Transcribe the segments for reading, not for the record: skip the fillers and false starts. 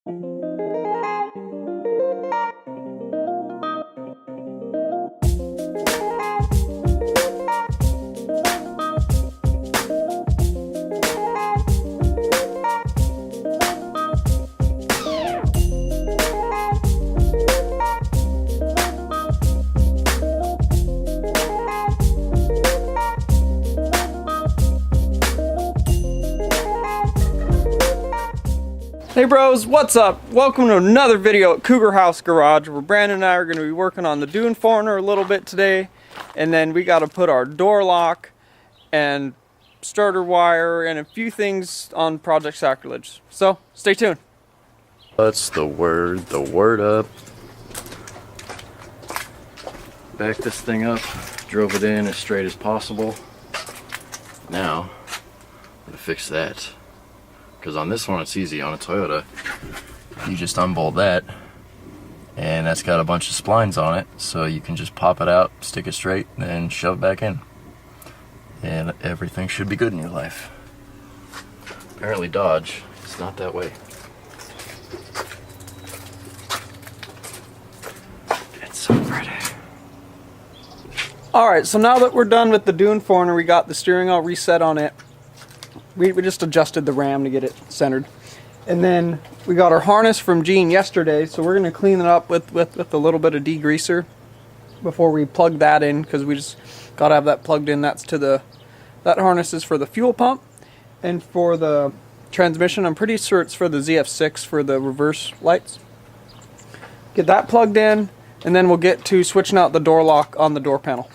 Hey bros, what's up? Welcome to another video at Cougar House Garage, where Brandon and I are going to be working on the Dune Foreigner a little bit today, and then we got to put our door lock and starter wire and a few things on Project Sacrilege. So stay tuned. That's the word up. Back this thing up, drove it in as straight as possible. Now, I'm gonna fix that. Because on this one it's easy. On a Toyota, you just unbolt that, and that's got a bunch of splines on it, so you can just pop it out, stick it straight, and then shove it back in. And everything should be good in your life. Apparently Dodge, it's not that way. It's so pretty. Alright, so now that we're done with the Dune Foreigner, we got the steering wheel reset on it. We just adjusted the ram to get it centered. And then we got our harness from Gene yesterday, so we're going to clean it up with a little bit of degreaser before we plug that in, because we just got to have that plugged in. That harness is for the fuel pump, and for the transmission, I'm pretty sure it's for the ZF6 for the reverse lights. Get that plugged in, and then we'll get to switching out the door lock on the door panel.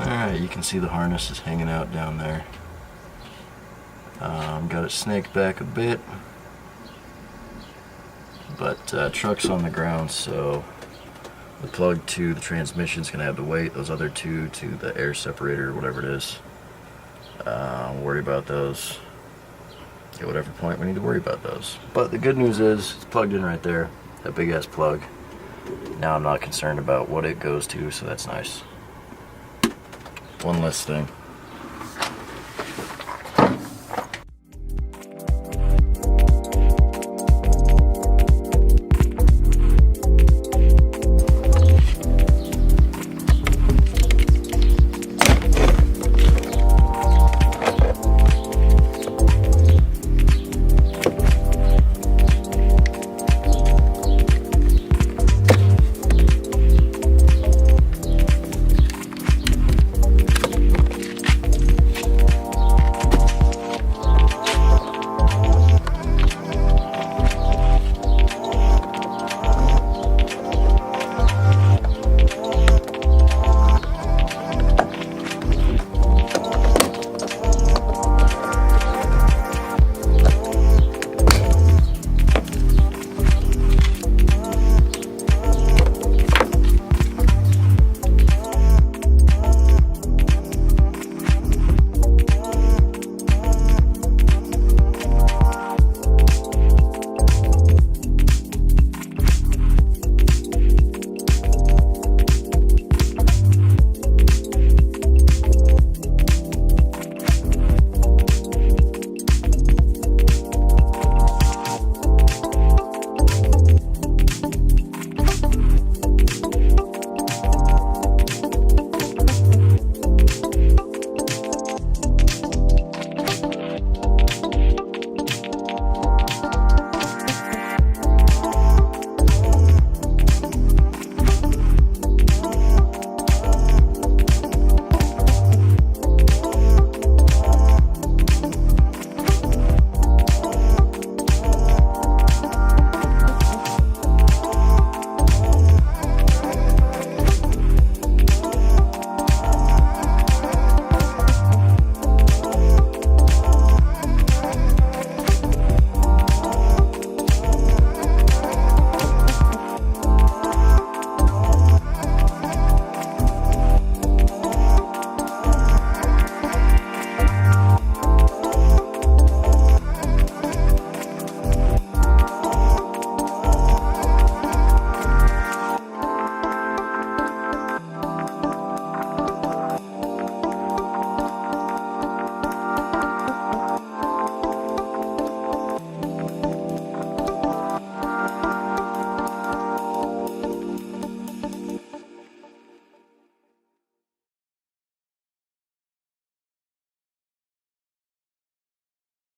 Alright, you can see the harness is hanging out down there. Got it snaked back a bit, but truck's on the ground, so the plug to the transmission's gonna have to wait. Those other two to the air separator, whatever it is, I'll worry about those at whatever point we need to worry about those. But the good news is it's plugged in right there, that big ass plug. Now I'm not concerned about what it goes to, so that's nice. One less thing.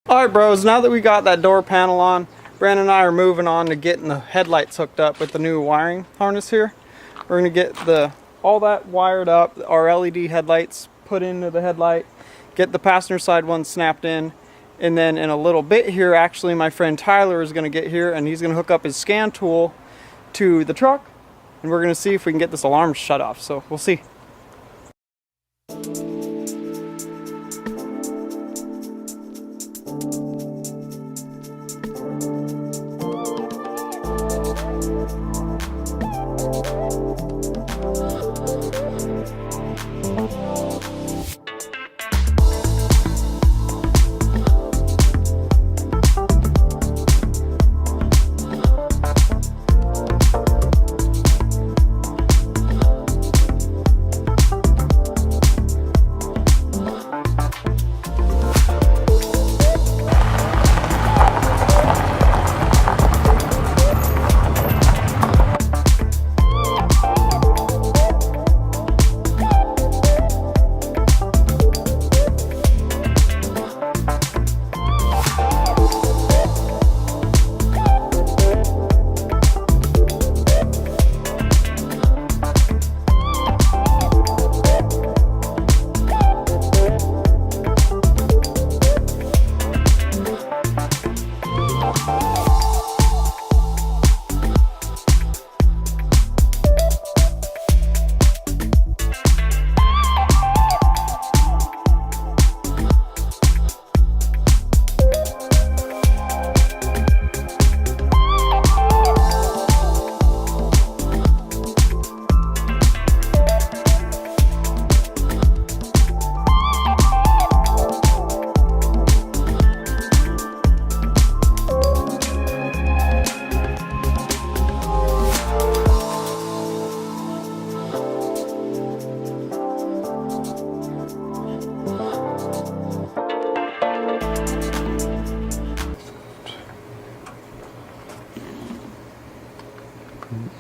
Alright bros, now that we got that door panel on, Brandon and I are moving on to getting the headlights hooked up with the new wiring harness here. We're going to get all that wired up, our LED headlights put into the headlight, get the passenger side one snapped in, and then in a little bit here, actually my friend Tyler is going to get here and he's going to hook up his scan tool to the truck, and we're going to see if we can get this alarm shut off, so we'll see.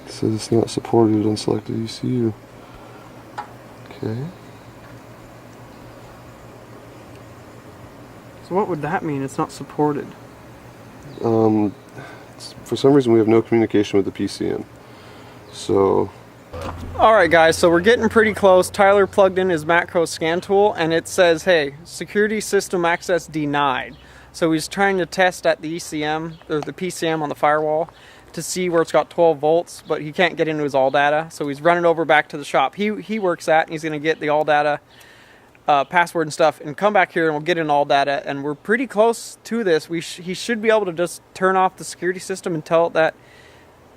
It says it's not supported on selected ECU. Okay. So what would that mean? It's not supported. For some reason we have no communication with the PCM. So. Alright guys, so we're getting pretty close. Tyler plugged in his macro scan tool and it says, hey, security system access denied. So he's trying to test at the ECM, or the PCM on the firewall, to see where it's got 12 volts, but he can't get into his all data. So he's running over back to the shop he works at, and he's going to get the all data password and stuff, and come back here and we'll get in all data, and we're pretty close to this. He should be able to just turn off the security system and tell it that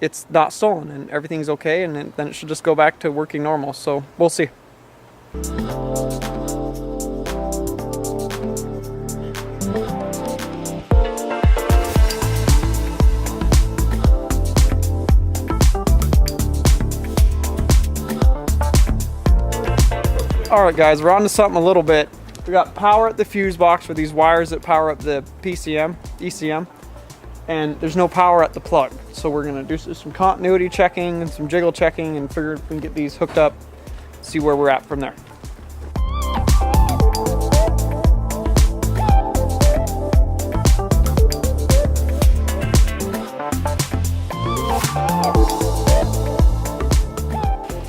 it's not stolen and everything's okay, and then it should just go back to working normal. So we'll see. Alright guys, we're on to something a little bit. We got power at the fuse box for these wires that power up the ECM, and there's no power at the plug. So we're going to do some continuity checking and some jiggle checking and figure if we can get these hooked up, see where we're at from there.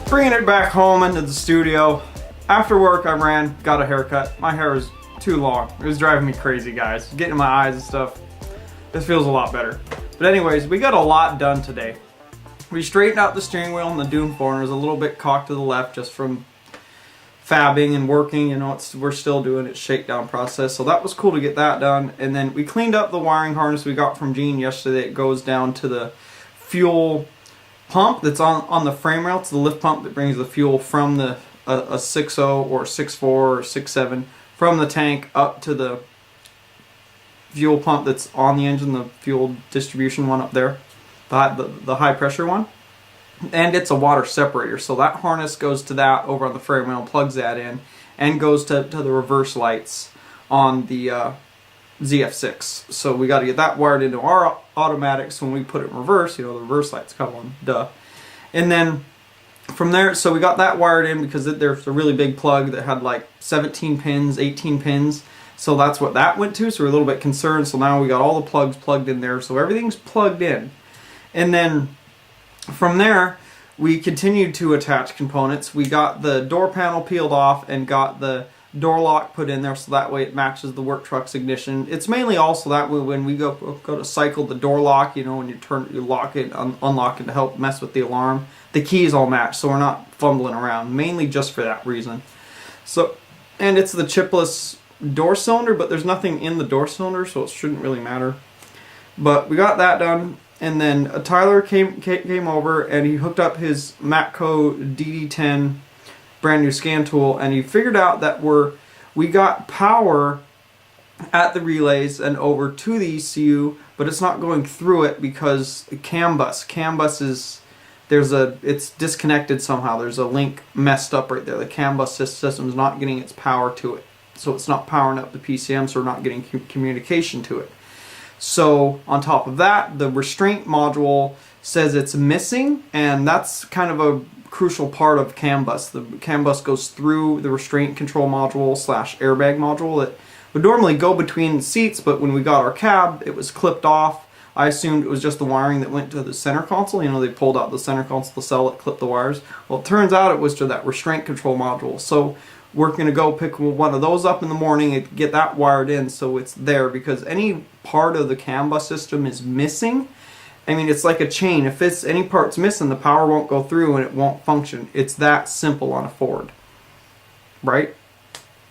Bringing it back home into the studio. After work, I got a haircut. My hair was too long. It was driving me crazy, guys. Getting in my eyes and stuff. This feels a lot better. But anyways, we got a lot done today. We straightened out the steering wheel and the dune form. It was a little bit cocked to the left just from fabbing and working. You know, we're still doing its shakedown process. So that was cool to get that done. And then we cleaned up the wiring harness we got from Gene yesterday. It goes down to the fuel pump that's on the frame rail. It's the lift pump that brings the fuel from the a 6.0 or 6.4 or 6.7 from the tank up to the fuel pump that's on the engine, the fuel distribution one up there, the high pressure one. And it's a water separator, so that harness goes to that over on the frame rail, plugs that in, and goes to the reverse lights on the ZF6. So we got to get that wired into our automatics. When we put it in reverse, you know, the reverse lights come on, duh. And then from there, so we got that wired in because there's a really big plug that had like 17 pins, 18 pins So that's what that went to, so we're a little bit concerned. So now we got all the plugs plugged in there, so everything's plugged in. And then from there, we continued to attach components. We got the door panel peeled off and got the door lock put in there, so that way it matches the work truck's ignition. It's mainly also that way when we go to cycle the door lock, you know, when you lock it, unlock it to help mess with the alarm, the keys all match, so we're not fumbling around, mainly just for that reason. So, and it's the chipless door cylinder, but there's nothing in the door cylinder, so it shouldn't really matter. But we got that done, and then Tyler came over and he hooked up his Matco DT10 brand new scan tool, and he figured out that we got power at the relays and over to the ECU, but it's not going through it because CAN bus is it's disconnected somehow. There's a link messed up right there. The CAN bus system is not getting its power to it, so it's not powering up the PCM, so we're not getting communication to it. So on top of that, the restraint module says it's missing, and that's kind of a crucial part of CAN bus. The CAN bus goes through the restraint control module / airbag module that would normally go between seats, but when we got our cab, it was clipped off. I assumed it was just the wiring that went to the center console. You know, they pulled out the center console to sell it, clipped the wires. Well, it turns out it was to that restraint control module. So we're going to go pick one of those up in the morning and get that wired in so it's there, because any part of the CAN bus system is missing. I mean, it's like a chain. If any part's missing, the power won't go through and it won't function. It's that simple on a Ford, right?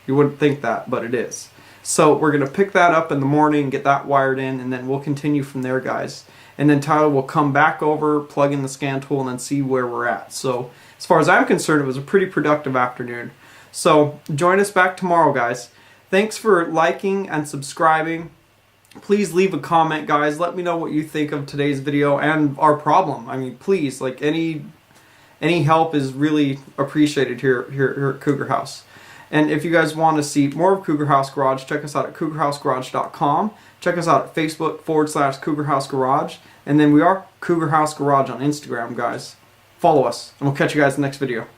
You wouldn't think that, but it is. So we're going to pick that up in the morning, get that wired in, and then we'll continue from there, guys. And then Tyler will come back over, plug in the scan tool, and then see where we're at. So as far as I'm concerned, it was a pretty productive afternoon. So join us back tomorrow, guys. Thanks for liking and subscribing. Please leave a comment, guys. Let me know what you think of today's video and our problem. I mean, please, like, any help is really appreciated here at Cougar House. And if you guys want to see more of Cougar House Garage, check us out at cougarhousegarage.com. Check us out at Facebook / Cougar House Garage. And then we are Cougar House Garage on Instagram, guys. Follow us, and we'll catch you guys in the next video.